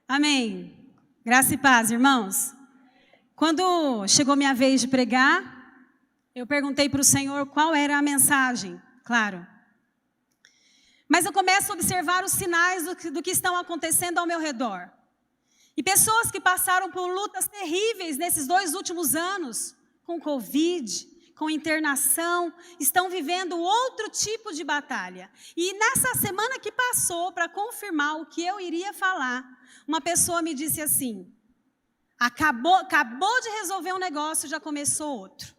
Amém. Graça e paz, irmãos. Quando chegou minha vez de pregar, eu perguntei para o Senhor qual era a mensagem, claro. Mas eu começo a observar os sinais do que estão acontecendo ao meu redor. E pessoas que passaram por lutas terríveis nesses 2 últimos anos, com Covid, com internação, estão vivendo outro tipo de batalha. E nessa semana que passou, para confirmar o que eu iria falar, uma pessoa me disse assim: acabou de resolver um negócio, já começou outro.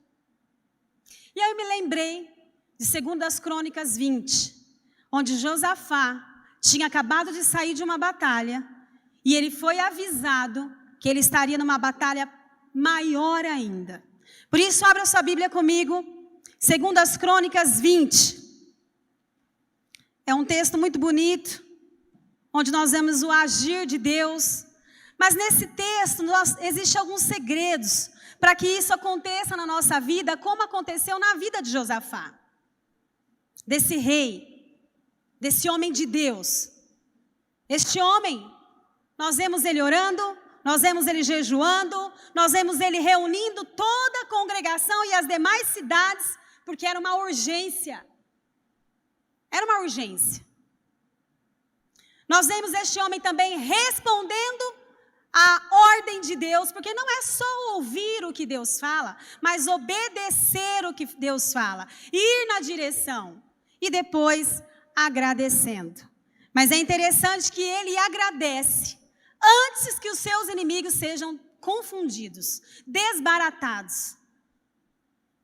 E aí eu me lembrei de 2 Crônicas 20, onde Josafá tinha acabado de sair de uma batalha, e ele foi avisado que ele estaria numa batalha maior ainda. Por isso, abra sua Bíblia comigo, 2 Crônicas 20. É um texto muito bonito, onde nós vemos o agir de Deus. Mas nesse texto, existem alguns segredos para que isso aconteça na nossa vida, como aconteceu na vida de Josafá. Desse rei, desse homem de Deus. Este homem, nós vemos ele orando, nós vemos ele jejuando, nós vemos ele reunindo toda a congregação e as demais cidades, porque era uma urgência. Era uma urgência. Nós vemos este homem também respondendo à ordem de Deus, porque não é só ouvir o que Deus fala, mas obedecer o que Deus fala, ir na direção e depois agradecendo. Mas é interessante que ele agradece antes que os seus inimigos sejam confundidos, desbaratados.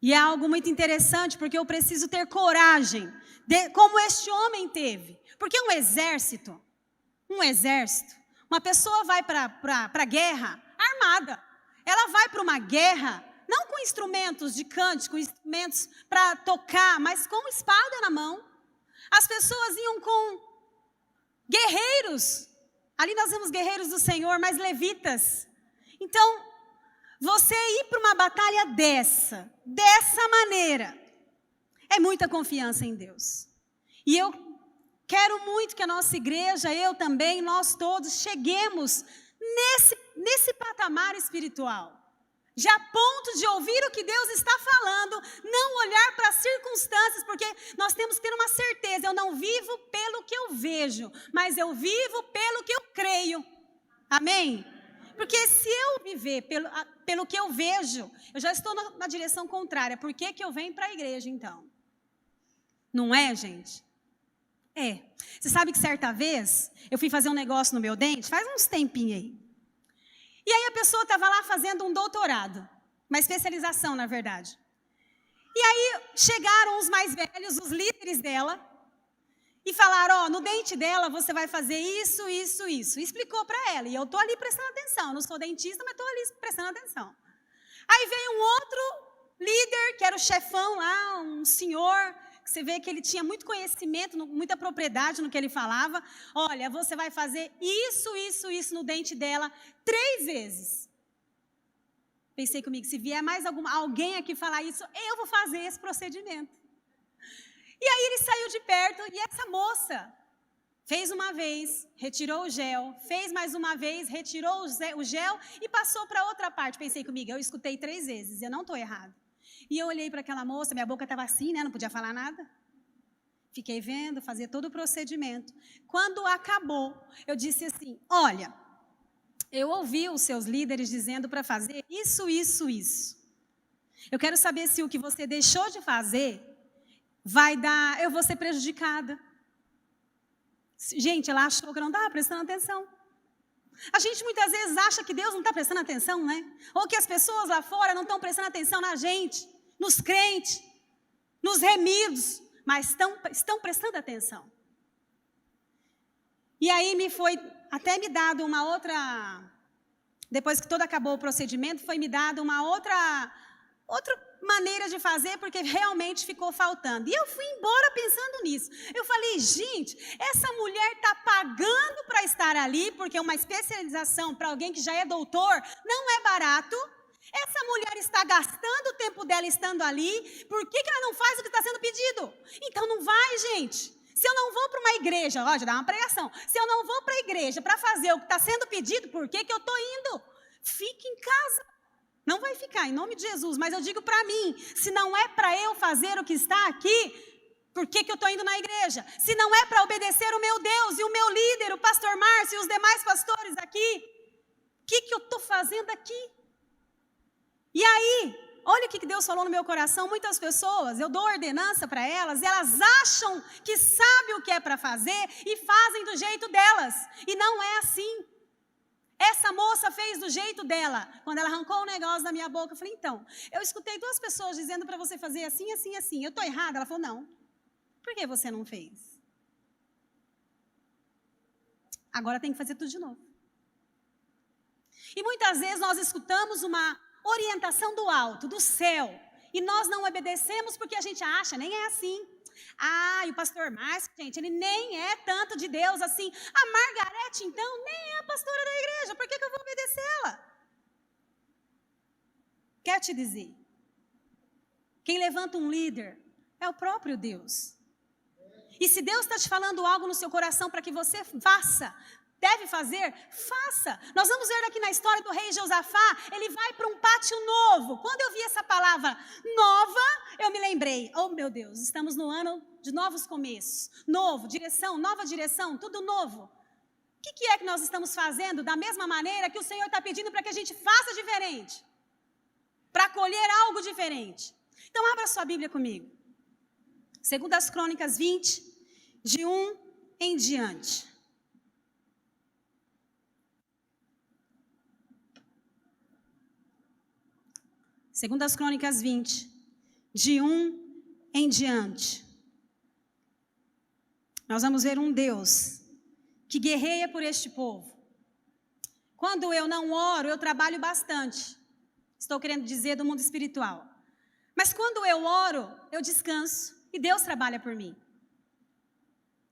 E é algo muito interessante, porque eu preciso ter coragem, como este homem teve. Porque um exército, uma pessoa vai para a guerra armada. Ela vai para uma guerra, não com instrumentos de cântico, com instrumentos para tocar, mas com espada na mão. As pessoas iam com guerreiros. Ali nós vemos guerreiros do Senhor, mas levitas. Então, você ir para uma batalha dessa maneira, é muita confiança em Deus. E eu quero muito que a nossa igreja, eu também, nós todos, cheguemos nesse patamar espiritual. Já a ponto de ouvir o que Deus está falando, não olhar para as circunstâncias, porque nós temos que ter uma certeza: eu não vivo pelo que eu vejo, mas eu vivo pelo que eu creio. Amém? Porque se eu viver pelo que eu vejo, eu já estou na direção contrária. Por que eu venho para a igreja então? Não é, gente? É. Você sabe que certa vez, eu fui fazer um negócio no meu dente, faz uns tempinhos aí. E aí a pessoa estava lá fazendo um doutorado, uma especialização, na verdade. E aí chegaram os mais velhos, os líderes dela, e falaram: no dente dela você vai fazer isso, isso, isso. E explicou para ela, e eu estou ali prestando atenção. Eu não sou dentista, mas estou ali prestando atenção. Aí veio um outro líder, que era o chefão lá, um senhor, que você vê que ele tinha muito conhecimento, muita propriedade no que ele falava. Olha, você vai fazer isso, isso, isso no dente dela 3 vezes. Pensei comigo, se vier mais alguém aqui falar isso, eu vou fazer esse procedimento. E aí ele saiu de perto e essa moça fez uma vez, retirou o gel, fez mais uma vez, retirou o gel e passou para outra parte. Pensei comigo, eu escutei 3 vezes, eu não estou errado. E eu olhei para aquela moça, minha boca estava assim, né? Não podia falar nada. Fiquei vendo, fazia todo o procedimento. Quando acabou, eu disse assim: olha, eu ouvi os seus líderes dizendo para fazer isso, isso, isso. Eu quero saber se o que você deixou de fazer eu vou ser prejudicada. Gente, ela achou que eu não estava prestando atenção. A gente muitas vezes acha que Deus não está prestando atenção, né? Ou que as pessoas lá fora não estão prestando atenção na gente, nos crentes, nos remidos, mas estão prestando atenção. E aí até me dado uma outra, depois que todo acabou o procedimento, foi me dado uma outra maneira de fazer, porque realmente ficou faltando. E eu fui embora pensando nisso. Eu falei: gente, essa mulher está pagando para estar ali, porque uma especialização para alguém que já é doutor não é barato. Essa mulher está gastando o tempo dela estando ali, por que ela não faz o que está sendo pedido? Então não vai, gente. Se eu não vou para uma igreja, ó, já dá uma pregação. Se eu não vou para a igreja para fazer o que está sendo pedido, por que eu estou indo? Fique em casa. Não vai ficar, em nome de Jesus. Mas eu digo para mim, se não é para eu fazer o que está aqui, por que eu estou indo na igreja? Se não é para obedecer o meu Deus e o meu líder, o pastor Márcio e os demais pastores aqui, o que eu estou fazendo aqui? E aí, olha o que Deus falou no meu coração. Muitas pessoas, eu dou ordenança para elas, e elas acham que sabem o que é para fazer e fazem do jeito delas. E não é assim. Essa moça fez do jeito dela. Quando ela arrancou o negócio da minha boca, eu falei, então, eu escutei 2 pessoas dizendo para você fazer assim, assim, assim. Eu estou errada? Ela falou, não. Por que você não fez? Agora tem que fazer tudo de novo. E muitas vezes nós escutamos uma orientação do alto, do céu, e nós não obedecemos porque a gente acha, nem é assim. Ah, e o pastor Márcio, gente, ele nem é tanto de Deus assim. A Margarete, então, nem é a pastora da igreja, por que eu vou obedecê-la? Quero te dizer, quem levanta um líder é o próprio Deus. E se Deus está te falando algo no seu coração para que você faça, deve fazer, faça. Nós vamos ver aqui na história do rei Josafá, ele vai para um pátio novo. Quando eu vi essa palavra nova, eu me lembrei, oh meu Deus, estamos no ano de novos começos. Novo, direção, nova direção, tudo novo. O que é que nós estamos fazendo da mesma maneira que o Senhor está pedindo para que a gente faça diferente? Para colher algo diferente. Então abra sua Bíblia comigo. 2 Crônicas 20, de 1 em diante. Segundas Crônicas 20, de 1 em diante. Nós vamos ver um Deus que guerreia por este povo. Quando eu não oro, eu trabalho bastante. Estou querendo dizer do mundo espiritual. Mas quando eu oro, eu descanso e Deus trabalha por mim.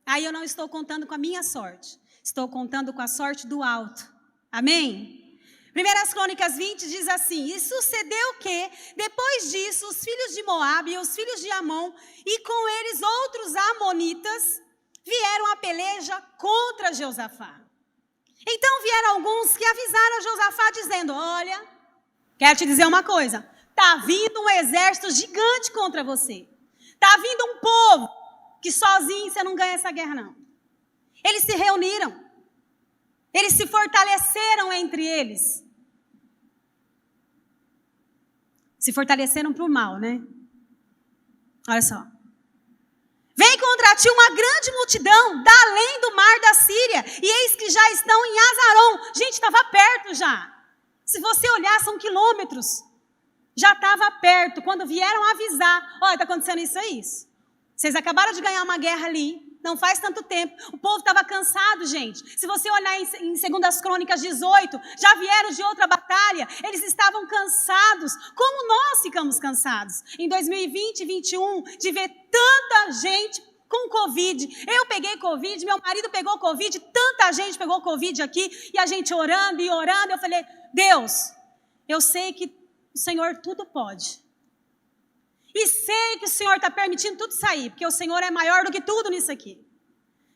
Aí eu não estou contando com a minha sorte. Estou contando com a sorte do alto. Amém? 1 Crônicas 20 diz assim, e sucedeu que, depois disso, os filhos de Moabe e os filhos de Amon, e com eles outros amonitas, vieram a peleja contra Josafá. Então vieram alguns que avisaram a Josafá, dizendo, olha, quero te dizer uma coisa, está vindo um exército gigante contra você. Está vindo um povo que sozinho você não ganha essa guerra, não. Eles se reuniram. Eles se fortaleceram entre eles. Se fortaleceram para o mal, né? Olha só. Vem contra ti uma grande multidão da além do mar da Síria, e eis que já estão em Azaron. Gente, estava perto já. Se você olhar, são quilômetros. Já estava perto. Quando vieram avisar, olha, está acontecendo isso e isso. Vocês acabaram de ganhar uma guerra ali. Não faz tanto tempo. O povo estava cansado, gente. Se você olhar em 2 Crônicas 18, já vieram de outra batalha. Eles estavam cansados, como nós ficamos cansados. Em 2020 e 2021, de ver tanta gente com Covid. Eu peguei Covid, meu marido pegou Covid, tanta gente pegou Covid aqui. E a gente orando e orando. Eu falei, Deus, eu sei que o Senhor tudo pode. E sei que o Senhor está permitindo tudo sair, porque o Senhor é maior do que tudo nisso aqui.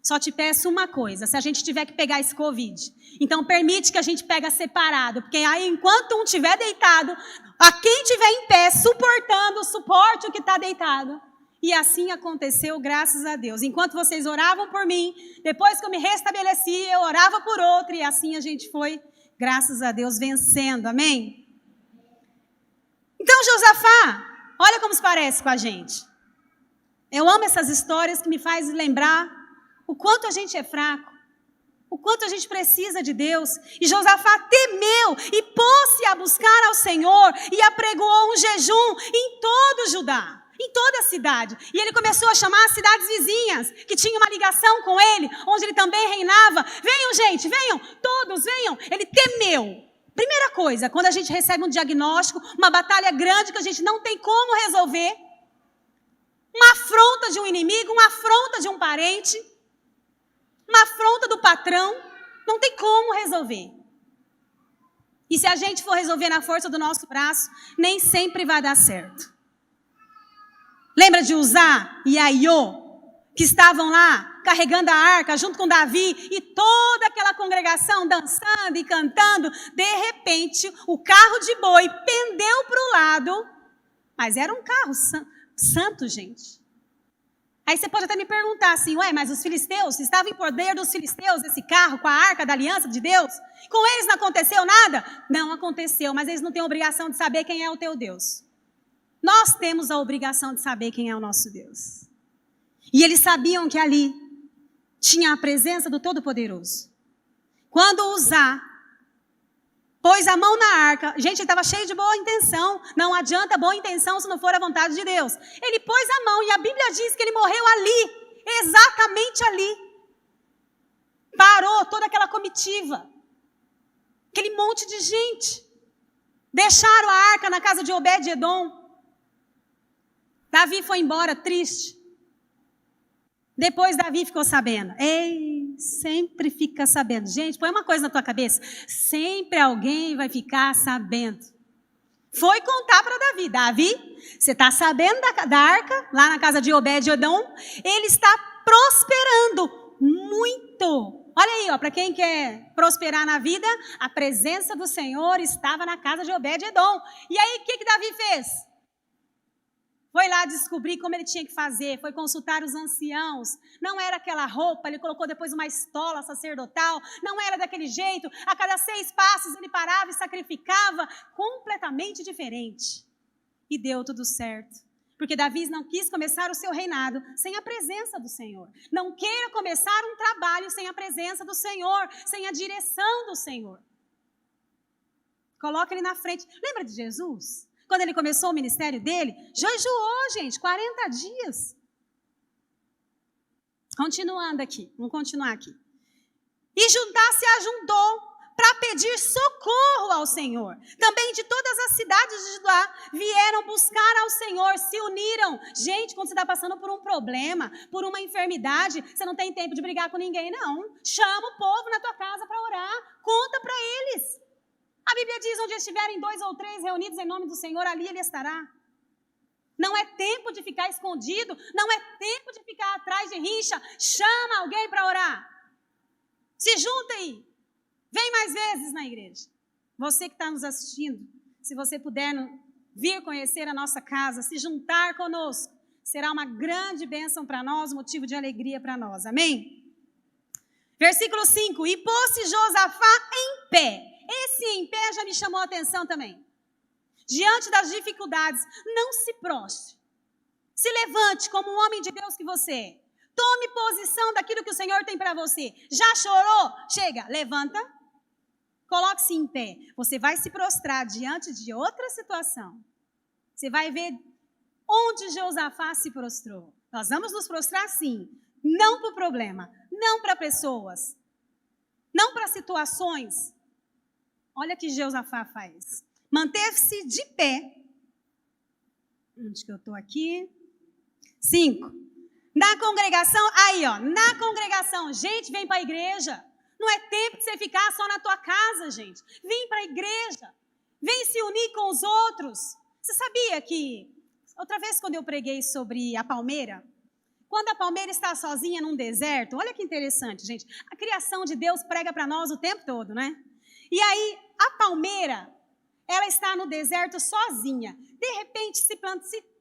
Só te peço uma coisa, se a gente tiver que pegar esse Covid, então permite que a gente pegue separado, porque aí enquanto um estiver deitado, a quem estiver em pé, suportando, suporte o que está deitado. E assim aconteceu, graças a Deus. Enquanto vocês oravam por mim, depois que eu me restabeleci, eu orava por outro, e assim a gente foi, graças a Deus, vencendo, amém? Então Josafá, olha como se parece com a gente. Eu amo essas histórias que me fazem lembrar o quanto a gente é fraco, o quanto a gente precisa de Deus. E Josafá temeu e pôs-se a buscar ao Senhor e apregoou um jejum em todo Judá, em toda a cidade. E ele começou a chamar as cidades vizinhas, que tinham uma ligação com ele, onde ele também reinava. Venham, gente, venham, todos venham. Ele temeu. Primeira coisa, quando a gente recebe um diagnóstico, uma batalha grande que a gente não tem como resolver, uma afronta de um inimigo, uma afronta de um parente, uma afronta do patrão, não tem como resolver. E se a gente for resolver na força do nosso braço, nem sempre vai dar certo. Lembra de Uzá e Aiô? que estavam lá carregando a arca junto com Davi e toda aquela congregação dançando e cantando, de repente o carro de boi pendeu para o lado, mas era um carro santo, gente. Aí você pode até me perguntar assim, ué, mas os filisteus, estava em poder dos filisteus esse carro com a arca da aliança de Deus? Com eles não aconteceu nada? Não aconteceu, mas eles não têm obrigação de saber quem é o teu Deus. Nós temos a obrigação de saber quem é o nosso Deus. E eles sabiam que ali tinha a presença do Todo-Poderoso. Quando Uzá pôs a mão na arca, gente, ele estava cheio de boa intenção. Não adianta boa intenção se não for a vontade de Deus. Ele pôs a mão e a Bíblia diz que ele morreu ali, exatamente ali. Parou toda aquela comitiva, aquele monte de gente. Deixaram a arca na casa de Obed-Edom. Davi foi embora triste. Depois Davi ficou sabendo. Ei, sempre fica sabendo. Gente, põe uma coisa na tua cabeça. Sempre alguém vai ficar sabendo. Foi contar para Davi. Davi, você está sabendo da arca, lá na casa de Obed-Edom? Ele está prosperando muito. Olha aí, para quem quer prosperar na vida, a presença do Senhor estava na casa de Obed-Edom. E aí, o que Davi fez? Foi lá descobrir como ele tinha que fazer, foi consultar os anciãos. Não era aquela roupa, ele colocou depois uma estola sacerdotal, não era daquele jeito. A cada 6 passos ele parava e sacrificava, completamente diferente. E deu tudo certo. Porque Davi não quis começar o seu reinado sem a presença do Senhor. Não queira começar um trabalho sem a presença do Senhor, sem a direção do Senhor. Coloca ele na frente. Lembra de Jesus? Quando ele começou o ministério dele, jejuou, gente, 40 dias. Continuando aqui, vamos continuar aqui. E Judá se ajuntou para pedir socorro ao Senhor. Também de todas as cidades de Judá vieram buscar ao Senhor, se uniram. Gente, quando você está passando por um problema, por uma enfermidade, você não tem tempo de brigar com ninguém, não. Chama o povo na tua casa para orar, conta para eles. A Bíblia diz, onde estiverem 2 ou 3 reunidos em nome do Senhor, ali ele estará. Não é tempo de ficar escondido, não é tempo de ficar atrás de rincha. Chama alguém para orar. Se junta aí. Vem mais vezes na igreja. Você que está nos assistindo, se você puder vir conhecer a nossa casa, se juntar conosco, será uma grande bênção para nós, motivo de alegria para nós. Amém? Versículo 5. E pôs-se Josafá em pé. Esse em pé já me chamou a atenção também. Diante das dificuldades, não se prostre. Se levante como um homem de Deus que você é. Tome posição daquilo que o Senhor tem para você. Já chorou? Chega, levanta. Coloque-se em pé. Você vai se prostrar diante de outra situação. Você vai ver onde Josafá se prostrou. Nós vamos nos prostrar sim. Não para o problema, não para pessoas, não para situações. Olha o que Josafá faz. Manteve-se de pé. Onde que eu estou aqui? 5. Na congregação, aí ó, na congregação. Gente, vem para a igreja. Não é tempo de você ficar só na tua casa, gente. Vem para a igreja. Vem se unir com os outros. Você sabia que, outra vez quando eu preguei sobre a palmeira, quando a palmeira está sozinha num deserto, olha que interessante, gente. A criação de Deus prega para nós o tempo todo, né? E aí, a palmeira, ela está no deserto sozinha. De repente, se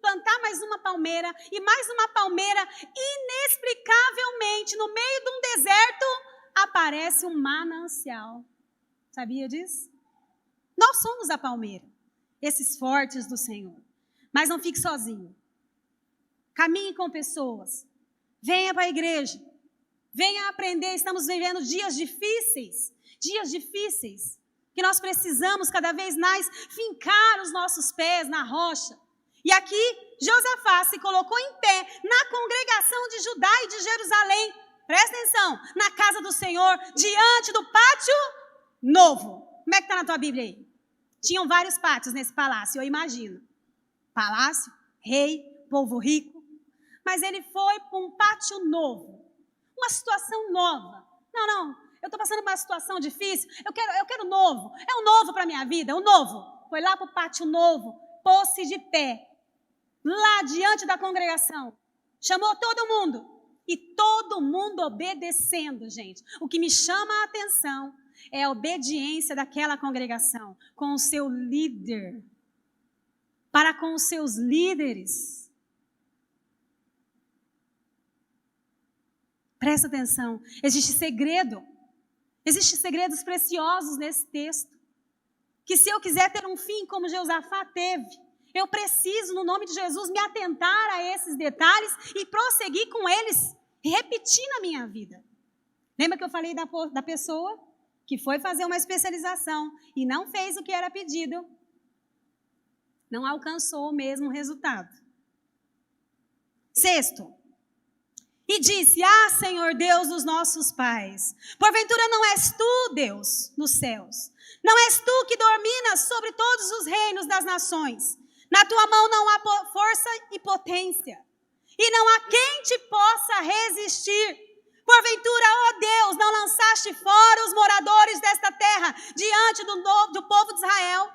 plantar mais uma palmeira e mais uma palmeira, inexplicavelmente, no meio de um deserto, aparece um manancial. Sabia disso? Nós somos a palmeira, esses fortes do Senhor. Mas não fique sozinho. Caminhe com pessoas. Venha para a igreja. Venha aprender. Estamos vivendo dias difíceis. Dias difíceis. Que nós precisamos cada vez mais fincar os nossos pés na rocha. E aqui, Josafá se colocou em pé na congregação de Judá e de Jerusalém. Presta atenção. Na casa do Senhor, diante do pátio novo. Como é que está na tua Bíblia aí? Tinham vários pátios nesse palácio, eu imagino. Palácio, rei, povo rico. Mas ele foi para um pátio novo. Uma situação nova. Não, eu estou passando por uma situação difícil. Eu quero novo. É um novo para a minha vida, um novo. Foi lá para o pátio novo, pôs-se de pé. Lá diante da congregação. Chamou todo mundo. E todo mundo obedecendo, gente. O que me chama a atenção é a obediência daquela congregação com o seu líder, para com os seus líderes. Presta atenção, existem segredos preciosos nesse texto, que se eu quiser ter um fim como Jeosafá teve, eu preciso, no nome de Jesus, me atentar a esses detalhes e prosseguir com eles, e repetir na minha vida. Lembra que eu falei da pessoa que foi fazer uma especialização e não fez o que era pedido, não alcançou o mesmo resultado. 6º, e disse: Senhor Deus dos nossos pais, porventura não és tu, Deus, nos céus? Não és tu que dominas sobre todos os reinos das nações? Na tua mão não há força e potência, e não há quem te possa resistir. Porventura, ó Deus, não lançaste fora os moradores desta terra diante do povo de Israel?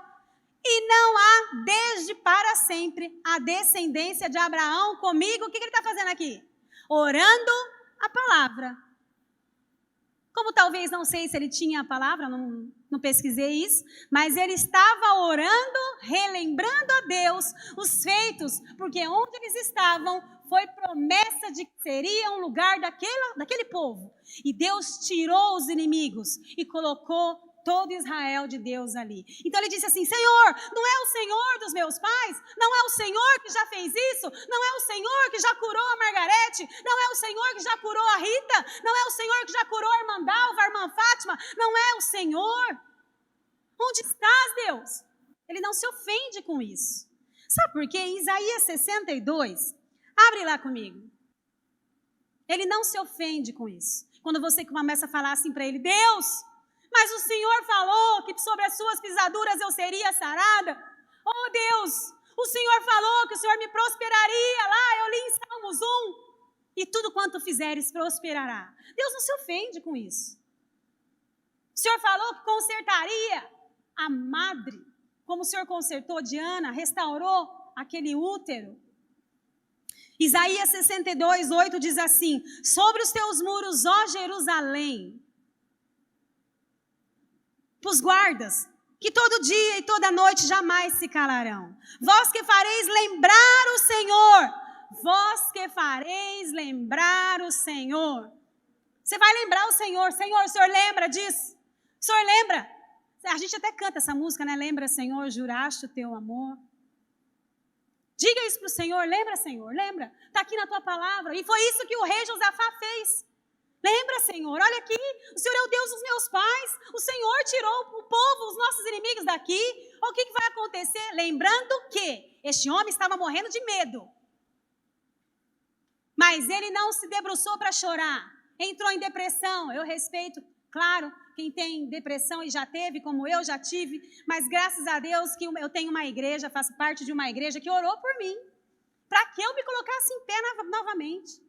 E não há desde para sempre a descendência de Abraão comigo. O que ele está fazendo aqui? Orando a palavra. Como talvez, não sei se ele tinha a palavra, não pesquisei isso, mas ele estava orando, relembrando a Deus os feitos, porque onde eles estavam foi promessa de que seria um lugar daquele povo. E Deus tirou os inimigos e colocou todo Israel de Deus ali. Então ele disse assim: Senhor, não é o Senhor dos meus pais? Não é o Senhor que já fez isso? Não é o Senhor que já curou a Margarete? Não é o Senhor que já curou a Rita? Não é o Senhor que já curou a irmã Dalva, a irmã Fátima? Não é o Senhor? Onde estás, Deus? Ele não se ofende com isso. Sabe por quê? Em Isaías 62, abre lá comigo. Ele não se ofende com isso. Quando você começa a falar assim para ele: Deus, mas o Senhor falou que sobre as suas pisaduras eu seria sarada. Oh Deus, o Senhor falou que o Senhor me prosperaria. Lá eu li em Salmos 1. E tudo quanto fizeres prosperará. Deus não se ofende com isso. O Senhor falou que consertaria a madre, como o Senhor consertou Diana, restaurou aquele útero. Isaías 62, 8 diz assim: sobre os teus muros, ó Jerusalém, os guardas, que todo dia e toda noite jamais se calarão. Vós que fareis lembrar o Senhor. Vós que fareis lembrar o Senhor. Você vai lembrar o Senhor. Senhor, o Senhor lembra disso? O Senhor lembra? A gente até canta essa música, né? Lembra, Senhor, juraste o teu amor. Diga isso para o Senhor. Lembra, Senhor, lembra. Está aqui na tua palavra. E foi isso que o rei Josafá fez. Lembra, Senhor, olha aqui, o Senhor é o Deus dos meus pais, o Senhor tirou o povo, os nossos inimigos daqui. O que vai acontecer? Lembrando que este homem estava morrendo de medo. Mas ele não se debruçou para chorar, entrou em depressão. Eu respeito, claro, quem tem depressão e já teve, como eu já tive, mas graças a Deus que eu tenho uma igreja, faço parte de uma igreja que orou por mim, para que eu me colocasse em pé novamente.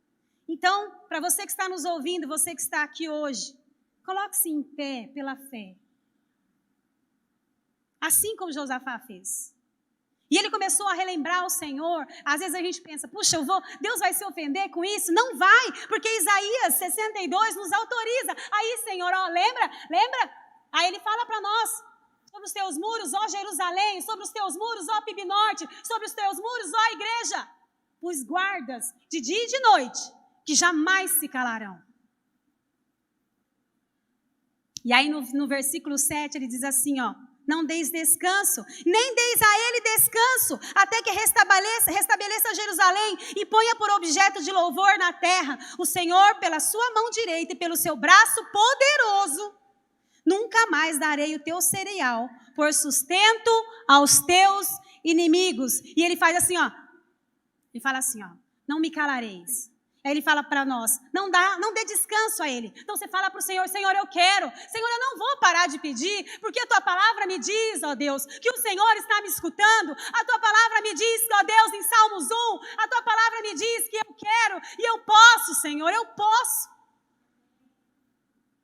Então, para você que está nos ouvindo, você que está aqui hoje, coloque-se em pé pela fé. Assim como Josafá fez. E ele começou a relembrar o Senhor. Às vezes a gente pensa: puxa, Deus vai se ofender com isso? Não vai, porque Isaías 62 nos autoriza. Aí, Senhor, ó, lembra? Aí ele fala para nós: sobre os teus muros, ó Jerusalém, sobre os teus muros, ó PIB Norte, sobre os teus muros, ó igreja, os guardas de dia e de noite, que jamais se calarão. E aí no versículo 7 ele diz assim, ó: não deis descanso, nem deis a ele descanso, até que restabeleça Jerusalém e ponha por objeto de louvor na terra o Senhor pela sua mão direita e pelo seu braço poderoso. Nunca mais darei o teu cereal por sustento aos teus inimigos. E ele faz assim, ó. Ele fala assim, ó: não me calareis. Aí ele fala para nós: não dê descanso a ele. Então você fala para o Senhor: Senhor, eu quero. Senhor, eu não vou parar de pedir, porque a tua palavra me diz, ó Deus, que o Senhor está me escutando. A tua palavra me diz, ó Deus, em Salmos 1, a tua palavra me diz que eu quero e eu posso, Senhor, eu posso.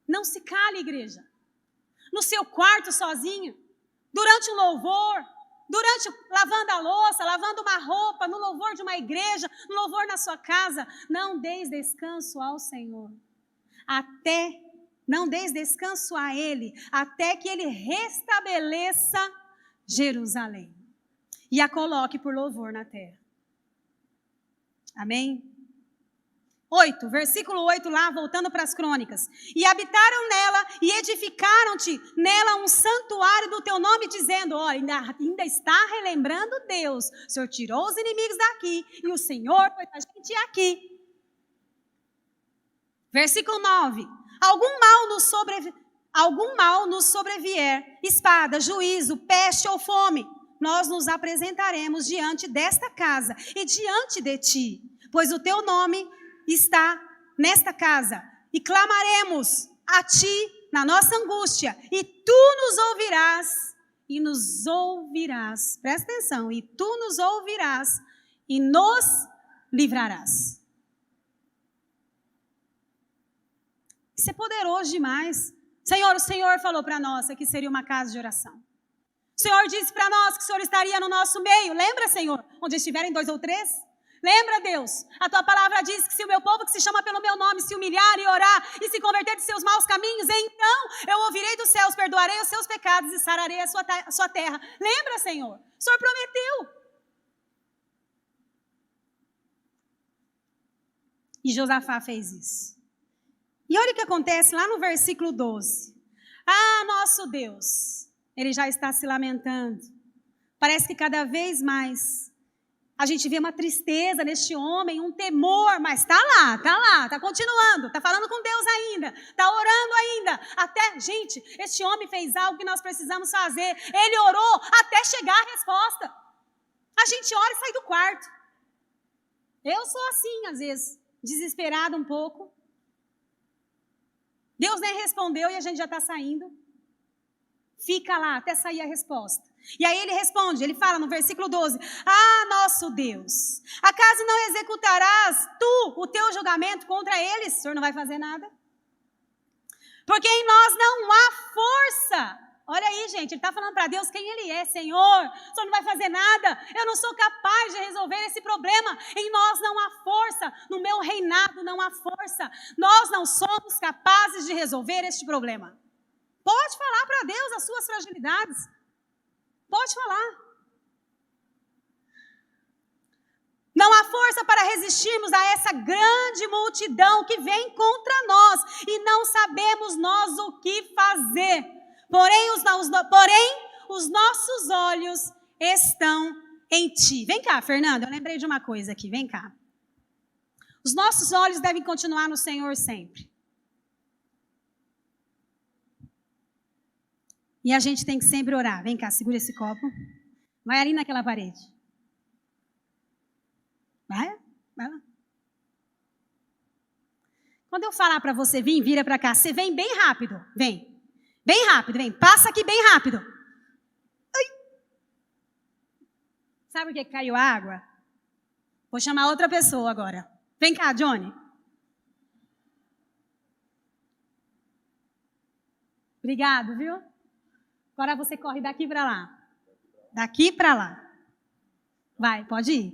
Não se cale, igreja. No seu quarto sozinho, durante o louvor, durante lavando a louça, lavando uma roupa, no louvor de uma igreja, no louvor na sua casa. Não deis descanso ao Senhor. Não deis descanso a Ele, até que Ele restabeleça Jerusalém e a coloque por louvor na terra. Amém? 8, versículo 8 lá, voltando para as crônicas. E habitaram nela e edificaram-te nela um santuário do teu nome, dizendo, olha, ainda está relembrando Deus. O Senhor tirou os inimigos daqui e o Senhor foi a gente aqui. Versículo 9. Algum mal nos sobrevier, espada, juízo, peste ou fome, nós nos apresentaremos diante desta casa e diante de ti, pois o teu nome está nesta casa, e clamaremos a ti na nossa angústia, e tu nos ouvirás, presta atenção, e tu nos ouvirás, e nos livrarás. Isso é poderoso demais. Senhor, o Senhor falou para nós que seria uma casa de oração. O Senhor disse para nós que o Senhor estaria no nosso meio. Lembra, Senhor? Onde estiverem 2 ou 3? Lembra, Deus? A tua palavra diz que se o meu povo que se chama pelo meu nome se humilhar e orar e se converter de seus maus caminhos, então eu ouvirei dos céus, perdoarei os seus pecados e sararei a sua terra. Lembra, Senhor? O Senhor prometeu. E Josafá fez isso. E olha o que acontece lá no versículo 12. Ah, nosso Deus, ele já está se lamentando. Parece que cada vez mais a gente vê uma tristeza neste homem, um temor, mas está continuando, está falando com Deus ainda, está orando ainda. Até, gente, este homem fez algo que nós precisamos fazer. Ele orou até chegar a resposta. A gente ora e sai do quarto. Eu sou assim, às vezes, desesperada um pouco. Deus nem respondeu e a gente já está saindo. Fica lá até sair a resposta. E aí ele responde, ele fala no versículo 12, ah, nosso Deus, acaso não executarás tu o teu julgamento contra eles? O Senhor não vai fazer nada? Porque em nós não há força. Olha aí, gente, ele está falando para Deus quem ele é. Senhor, o Senhor não vai fazer nada. Eu não sou capaz de resolver esse problema. Em nós não há força. No meu reinado não há força. Nós não somos capazes de resolver este problema. Pode falar para Deus as suas fragilidades. Pode falar. Não há força para resistirmos a essa grande multidão que vem contra nós. E não sabemos nós o que fazer. Porém, os nossos olhos estão em ti. Vem cá, Fernanda, eu lembrei de uma coisa aqui, vem cá. Os nossos olhos devem continuar no Senhor sempre. E a gente tem que sempre orar. Vem cá, segura esse copo. Vai ali naquela parede. Vai lá. Quando eu falar para você vir, vira para cá. Você vem bem rápido, vem. Bem rápido, vem. Passa aqui bem rápido. Ai. Sabe por que caiu água? Vou chamar outra pessoa agora. Vem cá, Johnny. Obrigado, viu? Agora você corre daqui para lá. Daqui para lá. Vai, pode ir.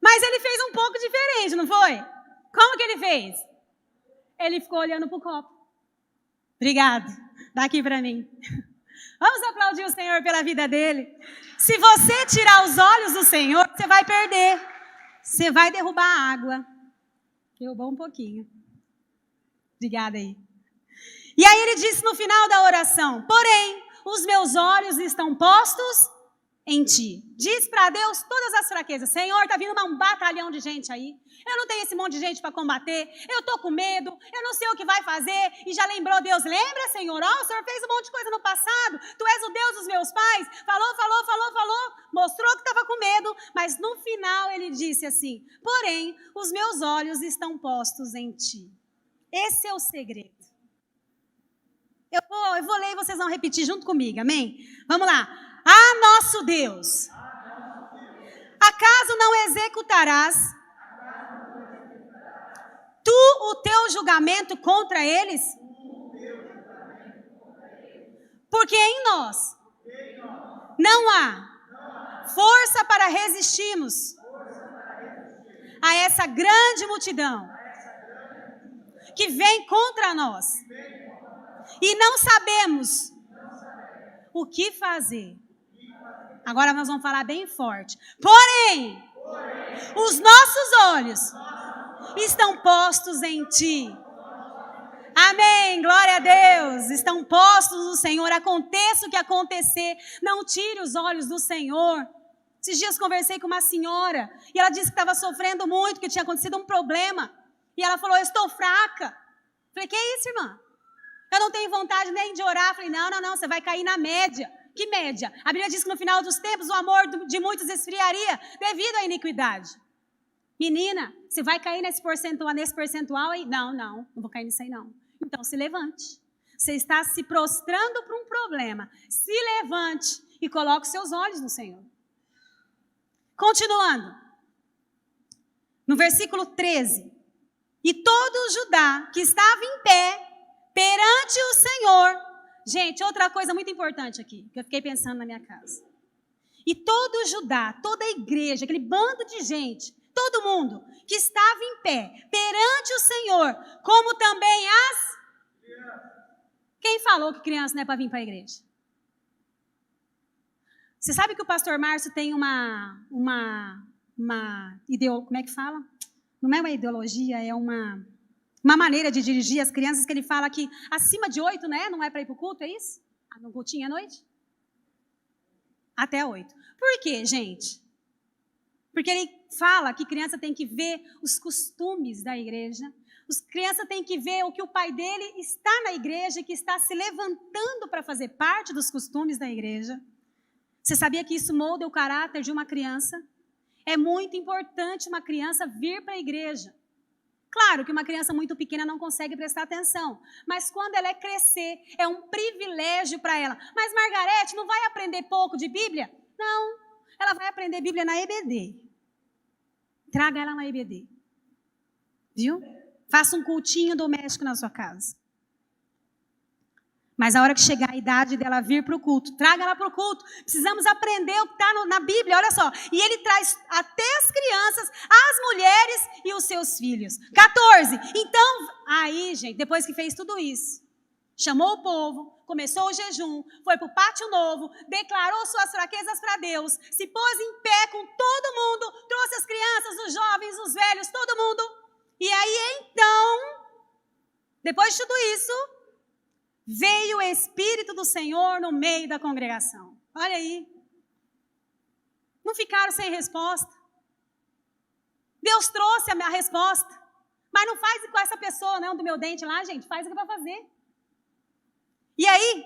Mas ele fez um pouco diferente, não foi? Como que ele fez? Ele ficou olhando para o copo. Obrigado. Dá aqui para mim. Vamos aplaudir o Senhor pela vida dele. Se você tirar os olhos do Senhor, você vai perder. Você vai derrubar a água. Derrubou um pouquinho. Obrigada aí. E aí ele disse no final da oração, porém, os meus olhos estão postos em ti. Diz para Deus todas as fraquezas. Senhor, está vindo um batalhão de gente aí. Eu não tenho esse monte de gente para combater. Eu estou com medo. Eu não sei o que vai fazer. E já lembrou Deus. Lembra, Senhor? O Senhor fez um monte de coisa no passado. Tu és o Deus dos meus pais. Falou. Mostrou que estava com medo. Mas no final ele disse assim, porém, os meus olhos estão postos em ti. Esse é o segredo. Eu vou ler e vocês vão repetir junto comigo. Amém? Vamos lá. Ah, nosso Deus, acaso não executarás tu o teu julgamento contra eles? Porque em nós não há força para resistirmos a essa grande multidão que vem contra nós. E não sabemos o que fazer. Agora nós vamos falar bem forte. Porém, os nossos olhos estão postos em Ti. Amém, glória a Deus. Estão postos no Senhor. Aconteça o que acontecer, não tire os olhos do Senhor. Esses dias conversei com uma senhora e ela disse que estava sofrendo muito, que tinha acontecido um problema. E ela falou, eu estou fraca. Falei, que é isso, irmã? Eu não tenho vontade nem de orar. Falei, não, você vai cair na média. Que média? A Bíblia diz que no final dos tempos o amor de muitos esfriaria devido à iniquidade. Menina, você vai cair nesse percentual aí? Não vou cair nisso aí não. Então se levante. Você está se prostrando para um problema. Se levante e coloque seus olhos no Senhor. Continuando. No versículo 13. E todo Judá que estava em pé perante o Senhor. Gente, outra coisa muito importante aqui, que eu fiquei pensando na minha casa. E todo Judá, toda a igreja, aquele bando de gente, todo mundo que estava em pé perante o Senhor, como também as... Quem falou que criança não é para vir para a igreja? Você sabe que o pastor Márcio tem uma como é que fala? Não é uma ideologia, é uma maneira de dirigir as crianças, que ele fala que acima de 8, né? Não é para ir para o culto, é isso? No cultinho à noite? Até 8. Por quê, gente? Porque ele fala que criança tem que ver os costumes da igreja. Criança tem que ver o que o pai dele está na igreja e que está se levantando para fazer parte dos costumes da igreja. Você sabia que isso molda o caráter de uma criança? É muito importante uma criança vir para a igreja. Claro que uma criança muito pequena não consegue prestar atenção, mas quando ela crescer, é um privilégio para ela. Mas Margarete não vai aprender pouco de Bíblia? Não, ela vai aprender Bíblia na EBD. Traga ela na EBD. Viu? Faça um cultinho doméstico na sua casa. Mas a hora que chegar a idade dela vir para o culto, traga ela para o culto. Precisamos aprender o que está na Bíblia, olha só. E ele traz até as crianças, as mulheres e os seus filhos. 14. Então, aí, gente, depois que fez tudo isso, chamou o povo, começou o jejum, foi para o pátio novo, declarou suas fraquezas para Deus, se pôs em pé com todo mundo, trouxe as crianças, os jovens, os velhos, todo mundo. E aí, então, depois de tudo isso, veio o Espírito do Senhor no meio da congregação. Olha aí. Não ficaram sem resposta. Deus trouxe a resposta. Mas não faz com essa pessoa, não, do meu dente lá, gente. Faz o que vai fazer. E aí,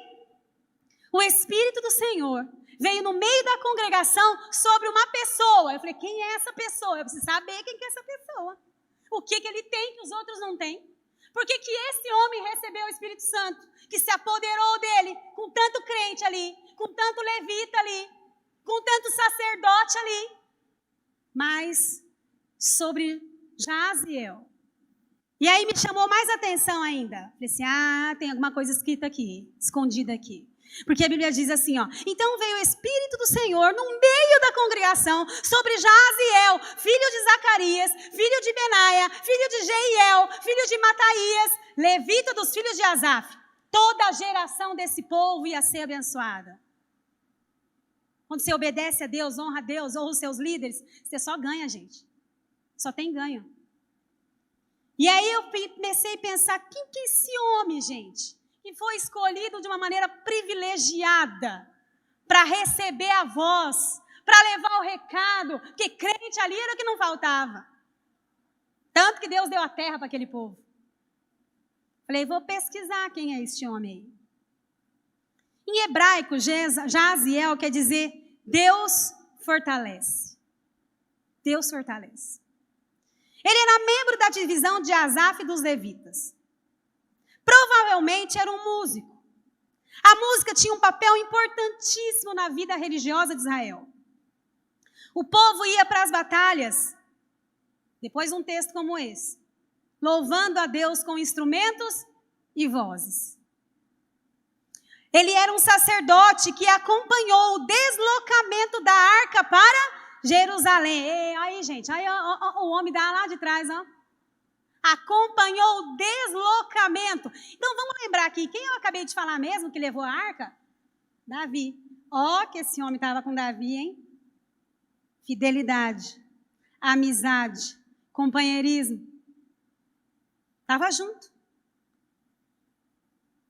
o Espírito do Senhor veio no meio da congregação sobre uma pessoa. Eu falei, quem é essa pessoa? Eu preciso saber quem que é essa pessoa. O que ele tem que os outros não têm. Por que esse homem recebeu o Espírito Santo, que se apoderou dele, com tanto crente ali, com tanto levita ali, com tanto sacerdote ali, mas sobre Jaziel. E aí me chamou mais atenção ainda. Falei assim, tem alguma coisa escondida aqui. Porque a Bíblia diz assim, então veio o Espírito do Senhor no meio da congregação sobre Jaziel, filho de Zacarias, filho de Benaia, filho de Jeiel, filho de Mataías, levita dos filhos de Asaf. Toda a geração desse povo ia ser abençoada. Quando você obedece a Deus, honra a Deus, honra os seus líderes, você só ganha, gente. Só tem ganho. E aí eu comecei a pensar, quem que é esse homem, gente? Que foi escolhido de uma maneira privilegiada para receber a voz, para levar o recado, porque crente ali era o que não faltava. Tanto que Deus deu a terra para aquele povo. Falei, vou pesquisar quem é este homem aí. Em hebraico, Jaziel quer dizer Deus fortalece. Deus fortalece. Ele era membro da divisão de Asaf e dos levitas. Provavelmente era um músico. A música tinha um papel importantíssimo na vida religiosa de Israel. O povo ia para as batalhas, depois de um texto como esse, louvando a Deus com instrumentos e vozes. Ele era um sacerdote que acompanhou o deslocamento da arca para Jerusalém. Aí, gente, aí o homem dá lá de trás, ó. Acompanhou o deslocamento. Então, vamos lembrar aqui, quem eu acabei de falar mesmo que levou a arca? Davi. Ó, que esse homem estava com Davi, hein? Fidelidade, amizade, companheirismo. Estava junto.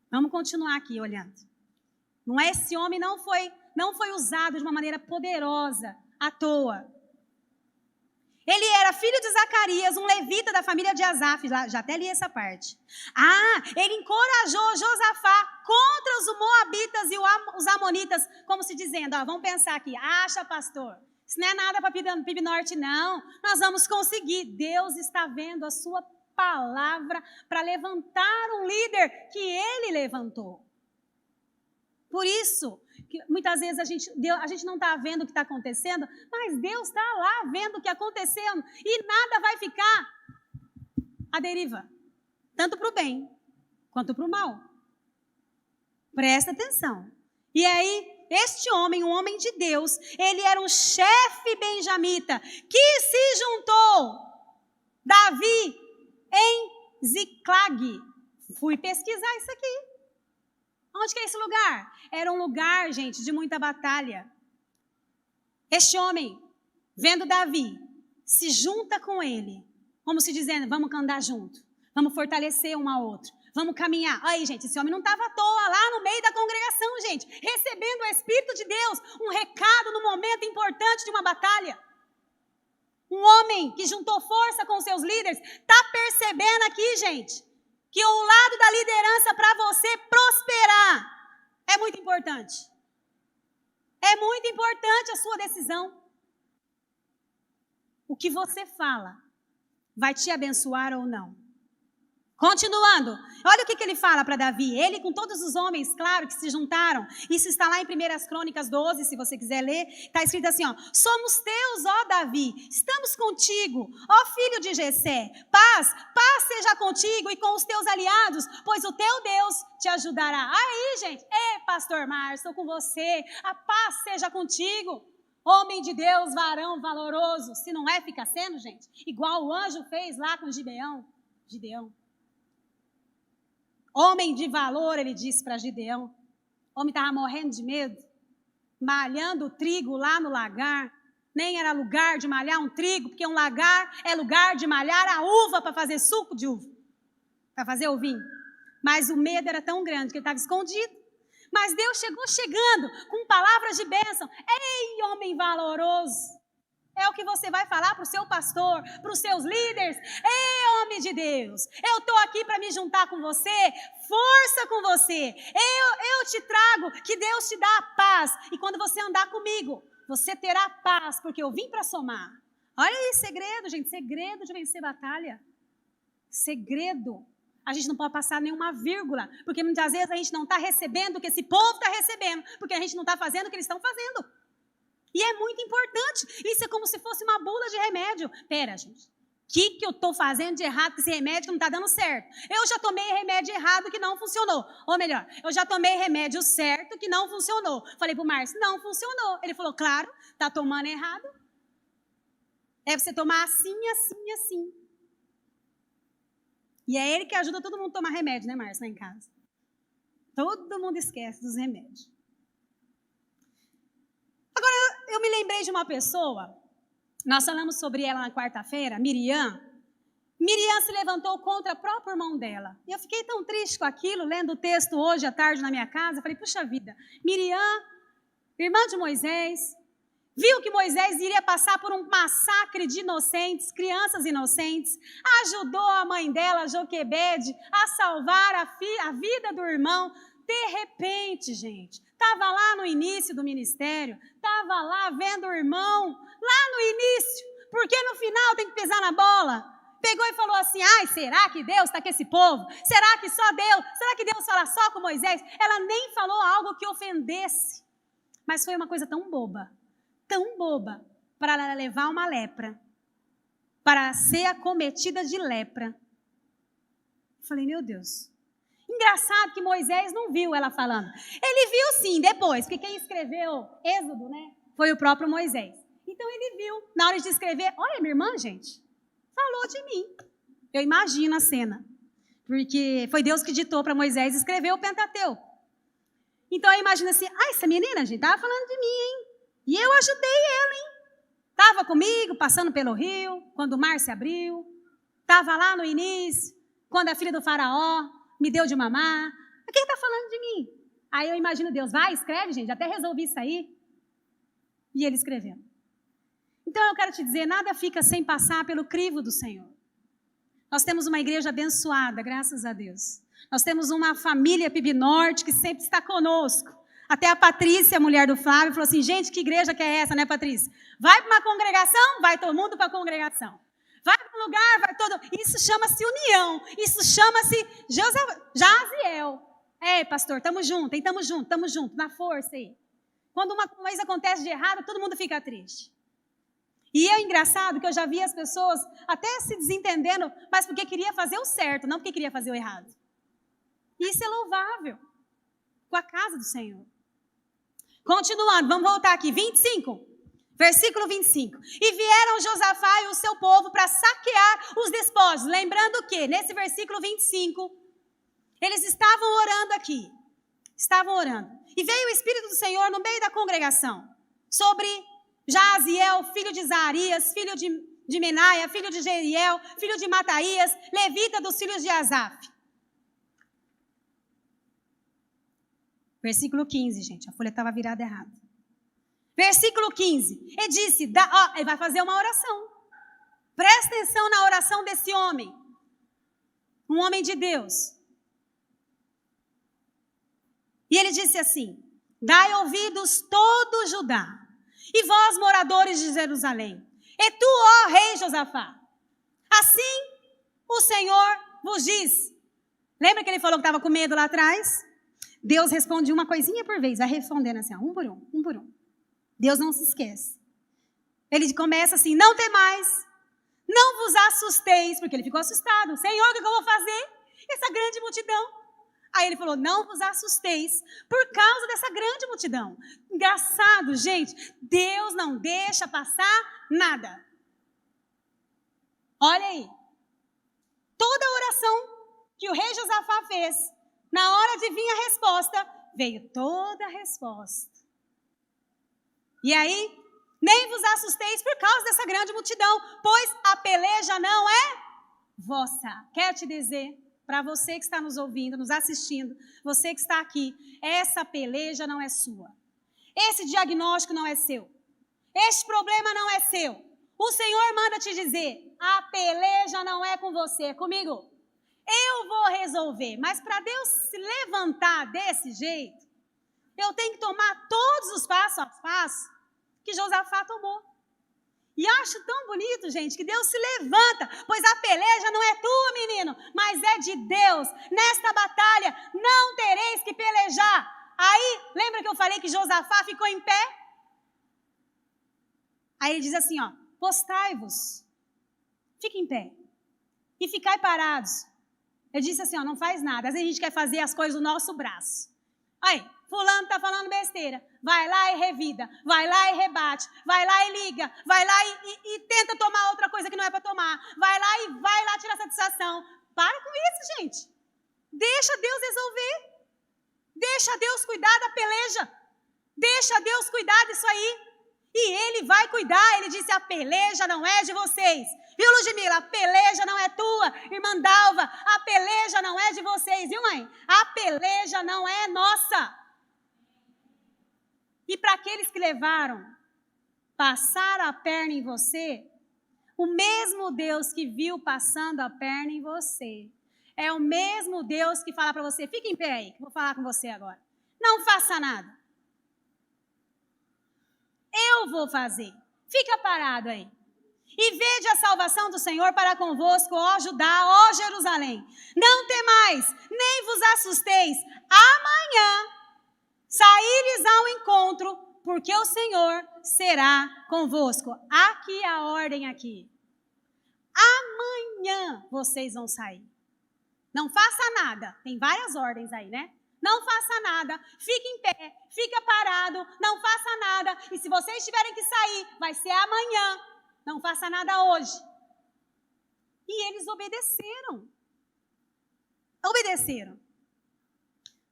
Vamos continuar aqui olhando. Não é, esse homem não foi usado de uma maneira poderosa, à toa. Ele era filho de Zacarias, um levita da família de Asaf, já até li essa parte. Ele encorajou Josafá contra os moabitas e os amonitas, como se dizendo, vamos pensar aqui, acha pastor, isso não é nada para PIB Norte não, nós vamos conseguir. Deus está vendo a sua palavra para levantar um líder que ele levantou. Por isso, que muitas vezes a gente não está vendo o que está acontecendo, mas Deus está lá vendo o que está acontecendo e nada vai ficar à deriva, tanto para o bem quanto para o mal. Presta atenção. E aí, este homem, um homem de Deus, ele era um chefe benjamita que se juntou Davi em Ziclag. Fui pesquisar isso aqui. Onde que é esse lugar? Era um lugar, gente, de muita batalha. Este homem, vendo Davi, se junta com ele, como se dizendo, vamos andar junto, vamos fortalecer um ao outro, vamos caminhar. Aí, gente, esse homem não estava à toa lá no meio da congregação, gente, recebendo o Espírito de Deus, um recado no momento importante de uma batalha. Um homem que juntou força com os seus líderes, está percebendo aqui, gente, que o lado da liderança para você prosperar é muito importante. É muito importante a sua decisão. O que você fala vai te abençoar ou não. Continuando, olha o que ele fala para Davi. Ele com todos os homens, claro, que se juntaram. Isso está lá em 1 Crônicas 12, se você quiser ler. Está escrito assim, somos teus, ó Davi, estamos contigo, ó filho de Jessé. Paz seja contigo e com os teus aliados, pois o teu Deus te ajudará. Aí, gente, pastor Márcio, estou com você. A paz seja contigo. Homem de Deus, varão valoroso. Se não é, fica sendo, gente. Igual o anjo fez lá com Gideão. Homem de valor, ele disse para Gideão. O homem estava morrendo de medo, malhando o trigo lá no lagar. Nem era lugar de malhar um trigo, porque um lagar é lugar de malhar a uva para fazer suco de uva, para fazer o vinho. Mas o medo era tão grande que ele estava escondido. Mas Deus chegou chegando com palavras de bênção. Ei, homem valoroso! É o que você vai falar para o seu pastor, para os seus líderes. Ei, homem de Deus, eu estou aqui para me juntar com você, força com você. Eu te trago, que Deus te dá a paz. E quando você andar comigo, você terá paz, porque eu vim para somar. Olha aí, segredo, gente, segredo de vencer batalha. Segredo. A gente não pode passar nenhuma vírgula, porque muitas vezes a gente não está recebendo o que esse povo está recebendo, porque a gente não está fazendo o que eles estão fazendo. E é muito importante. Isso é como se fosse uma bula de remédio. Pera, gente. O que eu estou fazendo de errado com esse remédio que não está dando certo? Eu já tomei remédio errado que não funcionou. Ou melhor, eu já tomei remédio certo que não funcionou. Falei para o Márcio, não funcionou. Ele falou, claro, está tomando errado. Deve você tomar assim, assim, assim. E é ele que ajuda todo mundo a tomar remédio, né, Márcio, lá em casa. Todo mundo esquece dos remédios. Agora, eu me lembrei de uma pessoa, nós falamos sobre ela na quarta-feira, Miriam. Miriam se levantou contra o próprio irmão dela. E eu fiquei tão triste com aquilo, lendo o texto hoje à tarde na minha casa. Falei, puxa vida, Miriam, irmã de Moisés, viu que Moisés iria passar por um massacre de inocentes, crianças inocentes, ajudou a mãe dela, Joquebede, a salvar a vida do irmão. De repente, gente, estava lá no início do ministério, estava lá vendo o irmão, lá no início, porque no final tem que pisar na bola. Pegou e falou assim, será que Deus está com esse povo? Será que só Deus? Será que Deus fala só com Moisés? Ela nem falou algo que ofendesse, mas foi uma coisa tão boba, para ela levar uma lepra, para ser acometida de lepra. Falei, meu Deus. Engraçado que Moisés não viu ela falando. Ele viu sim depois, porque quem escreveu Êxodo, né, foi o próprio Moisés. Então ele viu, na hora de escrever, olha minha irmã, gente, falou de mim. Eu imagino a cena, porque foi Deus que ditou para Moisés escrever o Pentateuco. Então eu imagino assim, essa menina, gente, estava falando de mim, hein? E eu ajudei ela, hein? Estava comigo, passando pelo rio, quando o mar se abriu. Estava lá no início, quando a filha do faraó me deu de mamar. Mas quem está falando de mim? Aí eu imagino Deus, vai, escreve, gente, até resolvi isso aí. E ele escrevendo. Então eu quero te dizer, nada fica sem passar pelo crivo do Senhor. Nós temos uma igreja abençoada, graças a Deus. Nós temos uma família PIB Norte que sempre está conosco. Até a Patrícia, a mulher do Flávio, falou assim, gente, que igreja que é essa, né, Patrícia? Vai para uma congregação, vai todo mundo para a congregação. Vai para um lugar, vai todo... Isso chama-se união, isso chama-se Jaziel. Pastor, estamos juntos, estamos juntos, na força aí. Quando uma coisa acontece de errado, todo mundo fica triste. E é engraçado que eu já vi as pessoas até se desentendendo, mas porque queria fazer o certo, não porque queria fazer o errado. E isso é louvável, com a casa do Senhor. Continuando, vamos voltar aqui, 25, versículo 25. E vieram Josafá e o seu povo para saquear os despojos. Lembrando que, nesse versículo 25, eles estavam orando aqui. Estavam orando. E veio o Espírito do Senhor no meio da congregação, sobre Jaziel, filho de Zarias, filho de Menaia, filho de Jeriel, filho de Mataías, levita dos filhos de Asaf. Versículo 15, gente, a folha estava virada errada. Versículo 15, ele disse, ele vai fazer uma oração. Presta atenção na oração desse homem. Um homem de Deus. E ele disse assim, dai ouvidos todo Judá, e vós, moradores de Jerusalém, e tu, ó rei Josafá, assim o Senhor vos diz. Lembra que ele falou que estava com medo lá atrás? Deus responde uma coisinha por vez, vai respondendo assim, um por um. Deus não se esquece. Ele começa assim, não temais, não vos assusteis, porque ele ficou assustado. Senhor, o que eu vou fazer? Essa grande multidão. Aí ele falou, não vos assusteis por causa dessa grande multidão. Engraçado, gente, Deus não deixa passar nada. Olha aí. Toda a oração que o rei Josafá fez, na hora de vir a resposta, veio toda a resposta. E aí, nem vos assusteis por causa dessa grande multidão, pois a peleja não é vossa. Quero te dizer, para você que está nos ouvindo, nos assistindo, você que está aqui, essa peleja não é sua. Esse diagnóstico não é seu. Este problema não é seu. O Senhor manda te dizer, a peleja não é com você, é comigo. Eu vou resolver, mas para Deus se levantar desse jeito, eu tenho que tomar todos os passos a passo que Josafá tomou. E acho tão bonito, gente, que Deus se levanta, pois a peleja não é tua, menino, mas é de Deus. Nesta batalha não tereis que pelejar. Aí, lembra que eu falei que Josafá ficou em pé? Aí ele diz assim, ó, postai-vos, fique em pé e ficai parados. Ele disse assim, ó, não faz nada. Às vezes a gente quer fazer as coisas do nosso braço. Aí, fulano está falando besteira. Vai lá e revida. Vai lá e rebate. Vai lá e liga. Vai lá e tenta tomar outra coisa que não é para tomar. Vai lá tirar satisfação. Para com isso, gente. Deixa Deus resolver. Deixa Deus cuidar da peleja. Deixa Deus cuidar disso aí. E Ele vai cuidar. Ele disse, a peleja não é de vocês. Viu, Ludmila? A peleja não é tua. Irmã Dalva, a peleja não é de vocês, viu, mãe? A peleja não é nossa. E para aqueles que levaram, passaram a perna em você, o mesmo Deus que viu passando a perna em você, é o mesmo Deus que fala para você, fica em pé aí, que eu vou falar com você agora. Não faça nada. Eu vou fazer. Fica parado aí. E vede a salvação do Senhor para convosco, ó Judá, ó Jerusalém. Não temais, nem vos assusteis. Amanhã saíres ao encontro, porque o Senhor será convosco. Aqui a ordem aqui. Amanhã vocês vão sair. Não faça nada. Tem várias ordens aí, né? Não faça nada, fique em pé, fica parado, não faça nada. E se vocês tiverem que sair, vai ser amanhã. Não faça nada hoje. E eles obedeceram. Obedeceram.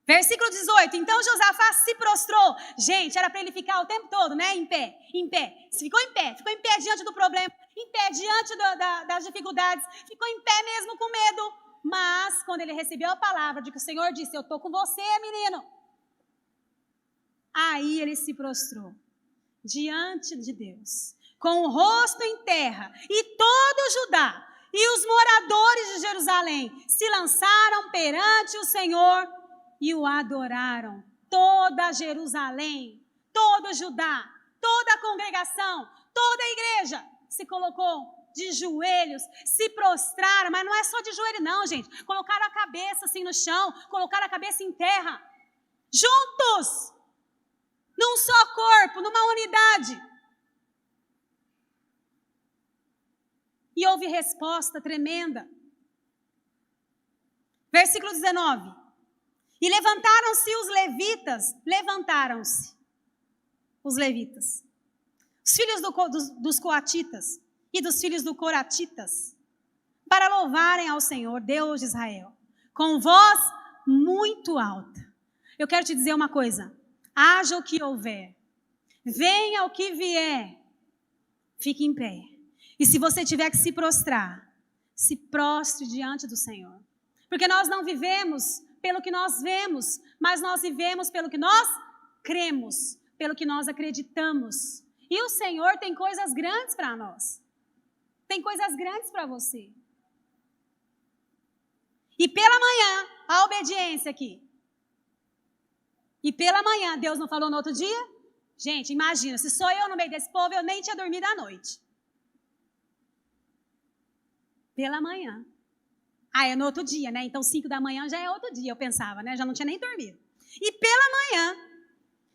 Versículo 18. Então Josafá se prostrou. Gente, era para ele ficar o tempo todo, né? Em pé, em pé. Ficou em pé diante do problema, em pé diante das dificuldades, ficou em pé mesmo com medo. Mas, quando ele recebeu a palavra de que o Senhor disse, eu estou com você, menino. Aí ele se prostrou diante de Deus, com o rosto em terra. E todo o Judá e os moradores de Jerusalém se lançaram perante o Senhor e o adoraram. Toda Jerusalém, todo Judá, toda a congregação, toda a igreja se colocou de joelhos, se prostraram, mas não é só de joelho não, gente. Colocaram a cabeça assim no chão, colocaram a cabeça em terra, juntos, num só corpo, numa unidade. E houve resposta tremenda. Versículo 19. E levantaram-se os levitas, os levitas, os filhos dos coatitas, e dos filhos do coratitas, para louvarem ao Senhor, Deus de Israel, com voz muito alta. Eu quero te dizer uma coisa, haja o que houver, venha o que vier, fique em pé. E se você tiver que se prostrar, se prostre diante do Senhor. Porque nós não vivemos pelo que nós vemos, mas nós vivemos pelo que nós cremos, pelo que nós acreditamos. E o Senhor tem coisas grandes para nós. Tem coisas grandes para você. E pela manhã, a obediência aqui. E pela manhã, Deus não falou no outro dia? Gente, imagina, se sou eu no meio desse povo, eu nem tinha dormido à noite. Pela manhã. Ah, é no outro dia, né? Então 5 da manhã já é outro dia, eu pensava, né? Já não tinha nem dormido. E pela manhã,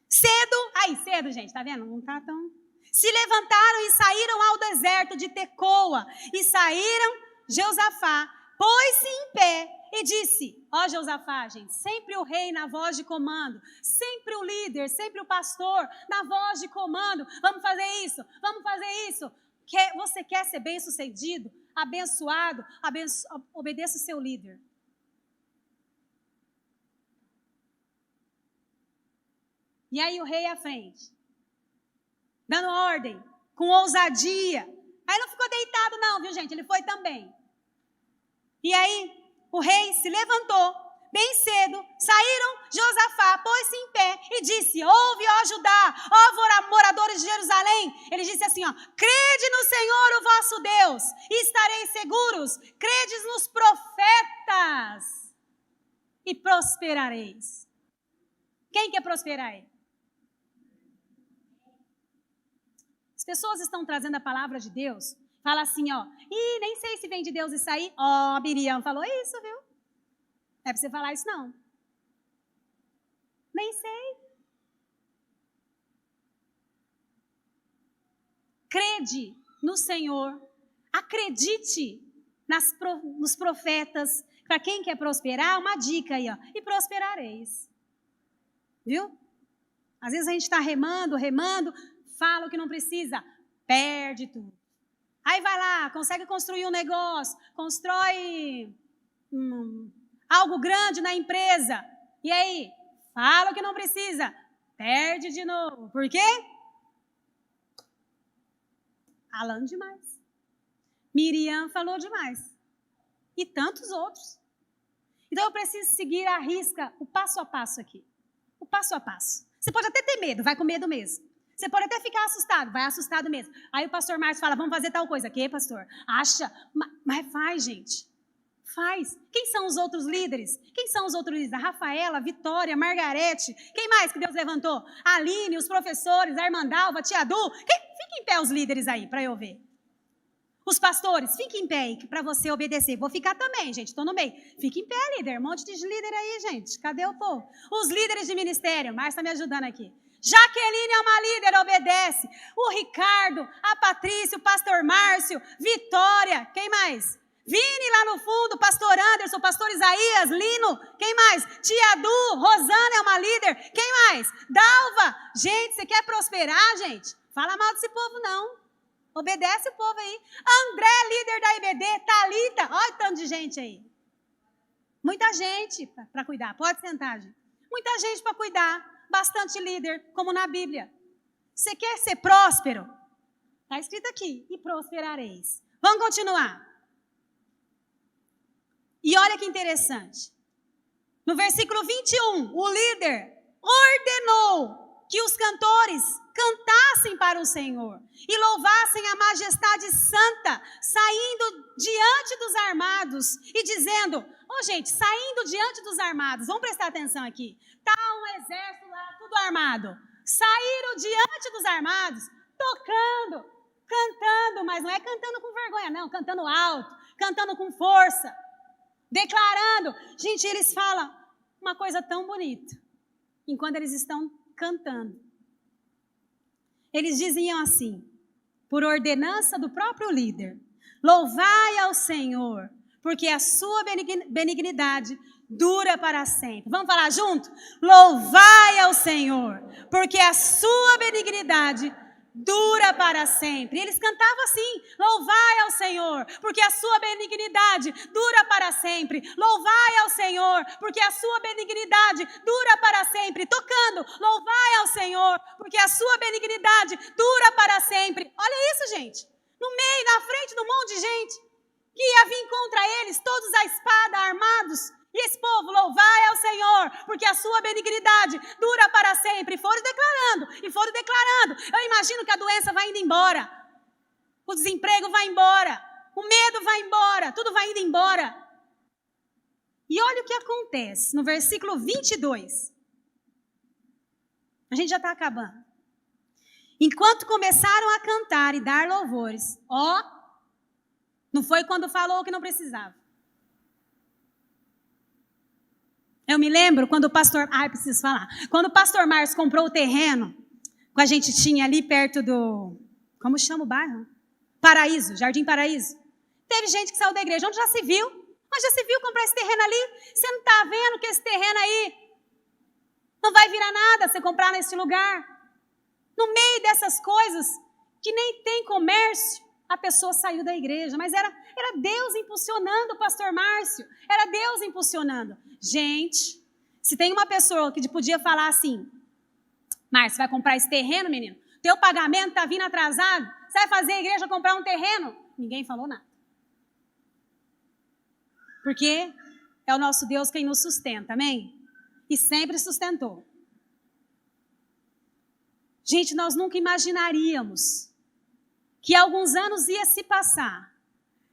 cedo, gente, tá vendo? Não tá tão... Se levantaram e saíram ao deserto de Tecoa. E saíram Josafá, pôs-se em pé e disse, ó Josafá, gente, sempre o rei na voz de comando, sempre o líder, sempre o pastor na voz de comando. Vamos fazer isso, vamos fazer isso. Você quer ser bem-sucedido, abençoado, obedeça o seu líder. E aí o rei à frente, dando ordem, com ousadia. Aí não ficou deitado não, viu gente? Ele foi também. E aí o rei se levantou, bem cedo, saíram Josafá, pôs-se em pé e disse, ouve, ó Judá, ó moradores de Jerusalém. Ele disse assim, ó, crede no Senhor, o vosso Deus, e estareis seguros, credes nos profetas e prosperareis. Quem quer prosperar aí? As pessoas estão trazendo a palavra de Deus, fala assim, ó, nem sei se vem de Deus isso aí. Ó, a Miriam falou isso, viu? Não é para você falar isso não. Nem sei. Crede no Senhor, acredite nos profetas. Para quem quer prosperar, uma dica aí, ó, e prosperareis. Viu? Às vezes a gente está remando, fala o que não precisa, perde tudo. Aí vai lá, consegue construir um negócio, constrói algo grande na empresa. E aí, fala o que não precisa, perde de novo. Por quê? Falando demais. Miriam falou demais. E tantos outros. Então eu preciso seguir à risca o passo a passo aqui. O passo a passo. Você pode até ter medo, vai com medo mesmo. Você pode até ficar assustado, vai assustado mesmo. Aí o pastor Márcio fala, vamos fazer tal coisa. Que, pastor? Acha? Mas faz, gente. Faz. Quem são os outros líderes? Quem são os outros líderes? A Rafaela, a Vitória, a Margarete. Quem mais que Deus levantou? A Aline, os professores, a Irmandalva, a Tia Du. Fiquem em pé os líderes aí, para eu ver. Os pastores, fiquem em pé aí, para você obedecer. Vou ficar também, gente, estou no meio. Fique em pé, líder. Um monte de líder aí, gente. Cadê o povo? Os líderes de ministério. Márcia está me ajudando aqui. Jaqueline é uma líder, obedece. O Ricardo, a Patrícia, o pastor Márcio, Vitória, quem mais? Vini lá no fundo, pastorando, Anderson, pastor Isaías, Lino, quem mais? Tia Du, Rosana é uma líder, quem mais? Dalva. Gente, você quer prosperar, gente? Fala mal desse povo não. Obedece o povo aí. André, líder da IBD, Thalita, olha o tanto de gente aí. Muita gente para cuidar, pode sentar, gente. Muita gente para cuidar, bastante líder, como na Bíblia. Você quer ser próspero? Está escrito aqui, e prosperareis. Vamos continuar. E olha que interessante. No versículo 21, o líder ordenou que os cantores cantassem para o Senhor e louvassem a majestade santa, saindo diante dos armados e dizendo, gente, saindo diante dos armados, vamos prestar atenção aqui, está um exército lá, tudo armado, saíram diante dos armados, tocando, cantando, mas não é cantando com vergonha não, cantando alto, cantando com força, declarando. Gente, eles falam uma coisa tão bonita, enquanto eles estão cantando. Eles diziam assim, por ordenança do próprio líder, louvai ao Senhor, porque a sua benignidade dura para sempre. Vamos falar junto? Louvai ao Senhor, porque a sua benignidade dura para sempre. E eles cantavam assim, louvai ao Senhor, porque a sua benignidade dura para sempre. Louvai ao Senhor, porque a sua benignidade dura para sempre. Tocando, louvai ao Senhor, porque a sua benignidade dura para sempre. Olha isso, gente. No meio, na frente de um monte de gente que ia vir contra eles, todos à espada, armados. E esse povo, louvai ao Senhor, porque a sua benignidade dura para sempre. E foram declarando. Eu imagino que a doença vai indo embora. O desemprego vai embora. O medo vai embora. Tudo vai indo embora. E olha o que acontece no versículo 22. A gente já está acabando. Enquanto começaram a cantar e dar louvores, não foi quando falou que não precisava. Eu me lembro quando o pastor... preciso falar. Quando o pastor Márcio comprou o terreno, que a gente tinha ali perto do... Como chama o bairro? Paraíso, Jardim Paraíso. Teve gente que saiu da igreja. Onde já se viu? Comprar esse terreno ali? Você não está vendo que esse terreno aí não vai virar nada você comprar nesse lugar? No meio dessas coisas que nem tem comércio, a pessoa saiu da igreja. Mas era Deus impulsionando o pastor Márcio. Era Deus impulsionando. Gente, se tem uma pessoa que podia falar assim, Márcio, vai comprar esse terreno, menino? Teu pagamento está vindo atrasado? Você vai fazer a igreja comprar um terreno? Ninguém falou nada. Porque é o nosso Deus quem nos sustenta, amém? E sempre sustentou. Gente, nós nunca imaginaríamos que alguns anos ia se passar.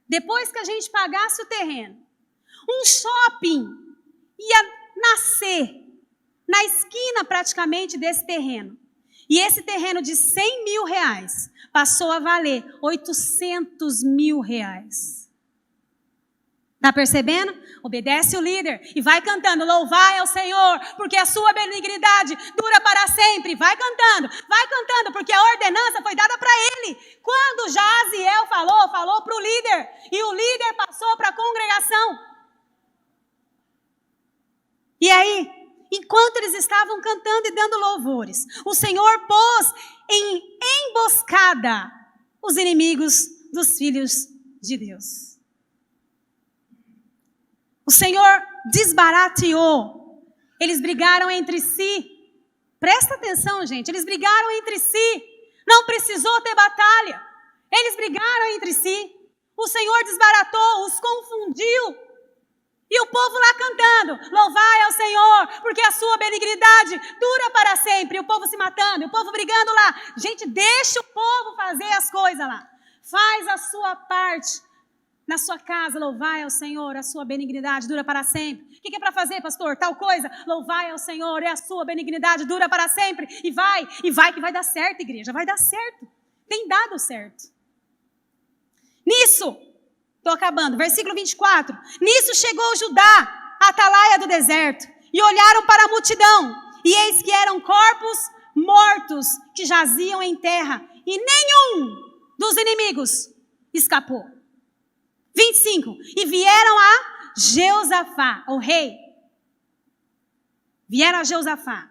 Depois que a gente pagasse o terreno, um shopping ia nascer na esquina praticamente desse terreno. E esse terreno de 100 mil reais passou a valer 800 mil reais. Está percebendo? Obedece o líder e vai cantando, louvai ao Senhor, porque a sua benignidade dura para sempre. Vai cantando, porque a ordenança foi dada para ele. Quando Jaziel falou para o líder, e o líder passou para a congregação. E aí, enquanto eles estavam cantando e dando louvores, o Senhor pôs em emboscada os inimigos dos filhos de Deus. O Senhor desbarateou. Eles brigaram entre si. Presta atenção, gente. Eles brigaram entre si. Não precisou ter batalha. Eles brigaram entre si. O Senhor desbaratou, os confundiu. E o povo lá cantando, louvai ao Senhor, porque a sua benignidade dura para sempre. E o povo se matando, e o povo brigando lá. Gente, deixa o povo fazer as coisas lá. Faz a sua parte. Na sua casa, louvai ao Senhor, a sua benignidade dura para sempre. O que é para fazer, pastor? Tal coisa? Louvai ao Senhor, e a sua benignidade dura para sempre. E vai que vai dar certo, igreja, vai dar certo. Tem dado certo. Nisso, estou acabando, versículo 24. Nisso chegou Judá, a atalaia do deserto, e olharam para a multidão, e eis que eram corpos mortos que jaziam em terra, e nenhum dos inimigos escapou. 25. E vieram a Jeosafá, o rei, vieram a Jeosafá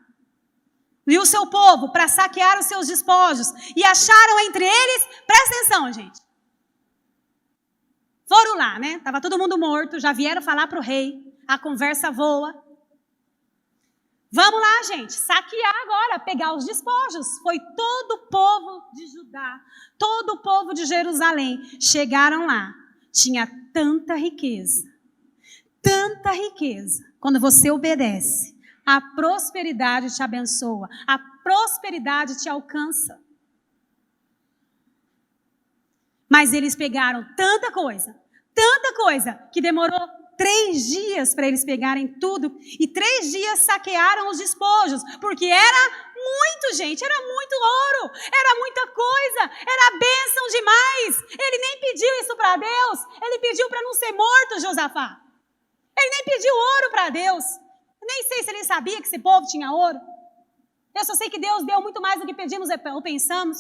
e o seu povo para saquear os seus despojos e acharam entre eles, presta atenção, gente. Foram lá, né? Tava todo mundo morto, já vieram falar para o rei, a conversa voa. Vamos lá, gente, saquear agora, pegar os despojos. Foi todo o povo de Judá, todo o povo de Jerusalém. Chegaram lá, tinha tanta riqueza. Quando você obedece, a prosperidade te abençoa, a prosperidade te alcança. Mas eles pegaram tanta coisa, que demorou 3 dias para eles pegarem tudo, e 3 dias saquearam os despojos, porque era muito, gente, era muito ouro, era muita coisa, era bênção demais. Ele nem pediu isso para Deus, ele pediu para não ser morto, Josafá. Ele nem pediu ouro para Deus. Eu nem sei se ele sabia que esse povo tinha ouro. Eu só sei que Deus deu muito mais do que pedimos ou pensamos.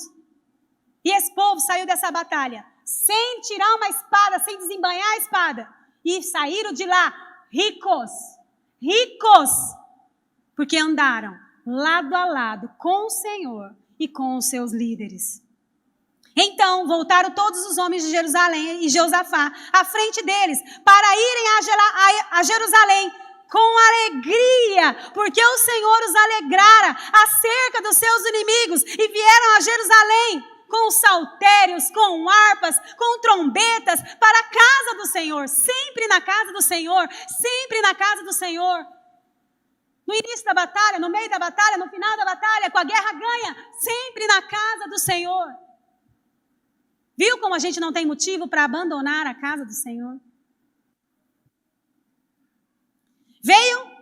E esse povo saiu dessa batalha sem tirar uma espada, sem desembainhar a espada. E saíram de lá ricos, porque andaram lado a lado com o Senhor e com os seus líderes. Então voltaram todos os homens de Jerusalém e Jeosafá à frente deles para irem a Jerusalém com alegria, porque o Senhor os alegrara acerca dos seus inimigos, e vieram a Jerusalém com saltérios, com harpas, com trombetas, para a casa do Senhor, sempre na casa do Senhor, sempre na casa do Senhor. No início da batalha, no meio da batalha, no final da batalha, com a guerra ganha, sempre na casa do Senhor. Viu como a gente não tem motivo para abandonar a casa do Senhor?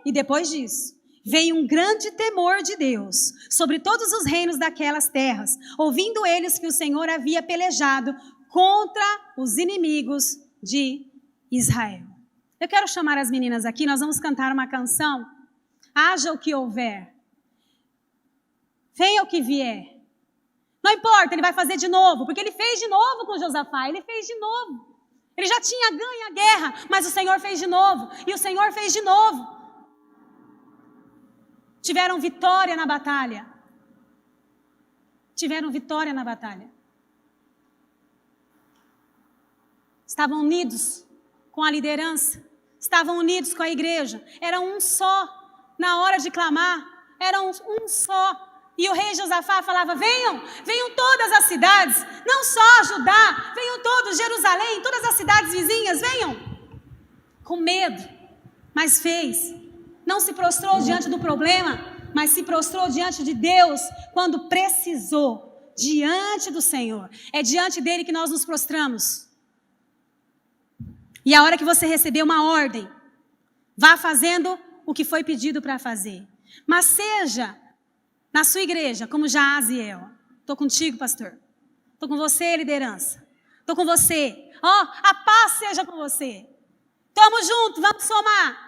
E depois disso, veio um grande temor de Deus sobre todos os reinos daquelas terras, ouvindo eles que o Senhor havia pelejado contra os inimigos de Israel. Eu quero chamar as meninas aqui, nós vamos cantar uma canção, haja o que houver, venha o que vier. Não importa, ele vai fazer de novo, porque ele fez de novo com Josafá, ele fez de novo. Ele já tinha ganho a guerra, mas o Senhor fez de novo, e o Senhor fez de novo. Tiveram vitória na batalha. Estavam unidos com a liderança, estavam unidos com a igreja, eram um só. Na hora de clamar, eram um só. E o rei Josafá falava, venham todas as cidades, não só Judá, venham todos, Jerusalém, todas as cidades vizinhas, venham. Com medo, mas fez. Não se prostrou diante do problema, mas se prostrou diante de Deus quando precisou, diante do Senhor. É diante dele que nós nos prostramos. E a hora que você receber uma ordem, vá fazendo o que foi pedido para fazer. Mas seja na sua igreja, como Jaziel. Estou contigo, pastor. Estou com você, liderança. Estou com você. A paz seja com você. Estamos juntos, vamos somar.